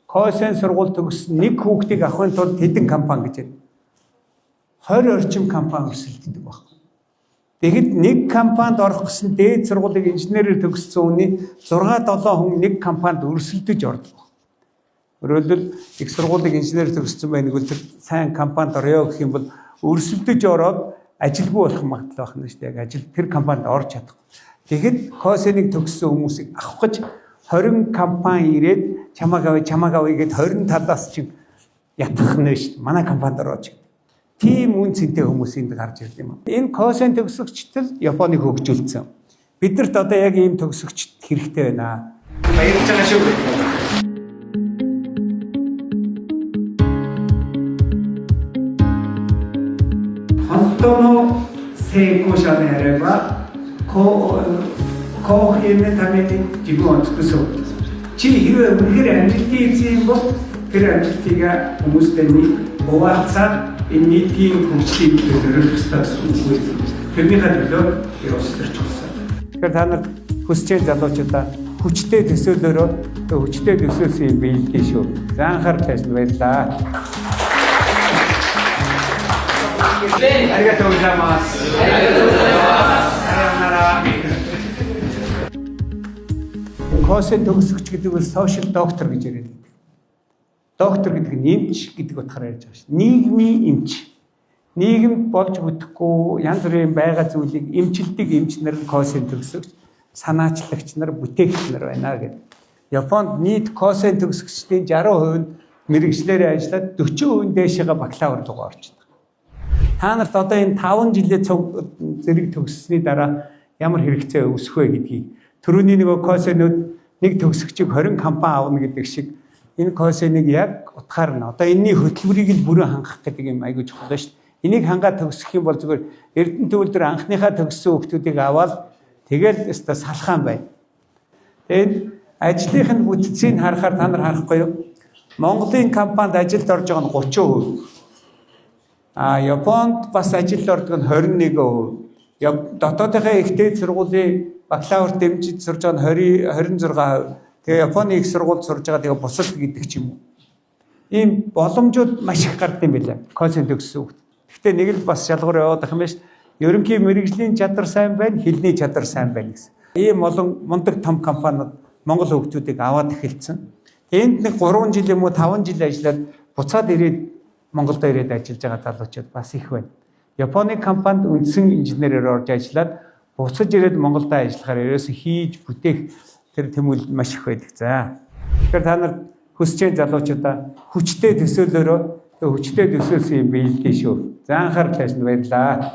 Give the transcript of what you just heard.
Косен сургууль төгссөн нэг хүүхдийг авахын тулд хэдэн компани гэж байна. 20 орчим компани өрсөлддөг байна. Тэгэхэд нэг компанид орох гэсэн дээд сургуулийг инженерээр төгссөн хүний 6-7 хүн нэг компанид өрсөлдөж ордог. Өөрөөр хэлбэл их сургуулийг инженерээр төгссөн байх нэг л тэр сайн компанид орё гэх юм бол өрсөлдөж ороод ажилгүй болох магадлал байна шүү дээ. Яг ажил тэр компанид орж чадах. Тэгэхэд Косеныг төгссөн хүмүүсийг авах гэж 20 компани ирээд чамаг авъя гэд 20 талаас чинь ятгах нэ шүү дээ. Манай компанид орооч. Тийм үн цэнтэй хүмүүс энд гарч ирд юм. Энэ Косен төгсөгчд Японыг хөгжүүлсэн. Бидэрт одоо яг ийм төгсөгчд хэрэгтэй байна. Баярлж байгаа шүү. Хонтоно сейкошаны хареба коохины тамины жигүүн зөвсөн. Чи хэрвээ үнэхээр амжилтыг эзэн юм бол тэр амжилтыг хүмүүстэй хуваалцаад энэ нийтийн хөгжлийг зөвлөх хэрэгтэй. Тэрнийхээ төлөө явуулж болсон. Тэгэхээр та нар хүсэж залуучуудаа хүчтэй төсөөлөөрөө хүчтэй төсөөлсөн юм биелдээ шүү. За анхаарал тавьсан баярлалаа. Arigatou gozaimasu. Косен төгсөгч гэдэг нь сошиал доктор гэж яриад байдаг. Доктор гэдэг нь эмч гэдэг утгаараа ярьж байгаа шүү. Нийгмийн эмч. Нийгэмд болж бүтэхгүй янз бүрийн байга зүйлийг эмчилдэг эмчнэр нь Косен төгсөгч, санаачлагч нар, бүтээгч нар байна гэдэг. Японд нийт Косен төгсөгчдийн 60% нь мэрэгчлэрээ ажиллаад 40% дээшээгээ бакалавр руу орчихдог. Та нарт одоо энэ 5 жилийн зэрэг төгссөний дараа ямар хэрэгцээ өсөх вэ гэдгийг түрүүний нөгөө Косенүүд нэг төгсөгчийг 20 компани авна гэдэг шиг энэ Косеныг яг утгаар нь одоо энэний хөтөлбөрийг л бүрэн хангах гэдэг юм айгүй чухал байна шүү дээ. Энийг хангаад төгсөх юм бол зүгээр Эрдэнэ төвлөр анхныхаа төгссөн хүүхдүүдийг аваад тэгэл өстө салхаан байна. Тэгээд ажлынх нь бүтцийг харахаар та нар харахгүй юу? Монголын компанид ажилд орж байгаа нь 30%. Японд бас ажилд ордог нь 21%. Дотоодынхаа их дээд сургуулийн бакалавр дэмжиж сурж байгаа нь 26%. Тэгээ Японы их сургуульд сурж байгаа тэгээ бусад гэдэг ч юм уу. Ийм боломжууд маш их гардаг юм байна. Косен төгссөн хүүхд. Гэхдээ нэг л бас шалгуур яваад ах юм байна ш. Ерөнхий мэрэгжлийн чадвар сайн байна, хэлний чадвар сайн байна гэсэн. Ийм олон мундаг том компаниуд Монгол хүүхдүүдийг аваад эхэлсэн. Энд нэг 3 жил юм уу 5 жил ажиллаад буцаад ирээд Монголд ирээд ажиллаж байгаа залуучууд бас их байна. Японы компанид үндсэн инженерээр орж ажиллаад буцаж ирээд Монголд ажиллахаар ерөөсө хийж бүтээх тэр тэмүүлэл маш их байдаг. За. Тэгэхээр та нар хүсэж залуучуудаа хүчтэй төсөөлөөрөө хүчтэй төсөөлсөн юм биелдээ шүү. За анхаарал тавьсан баярлалаа.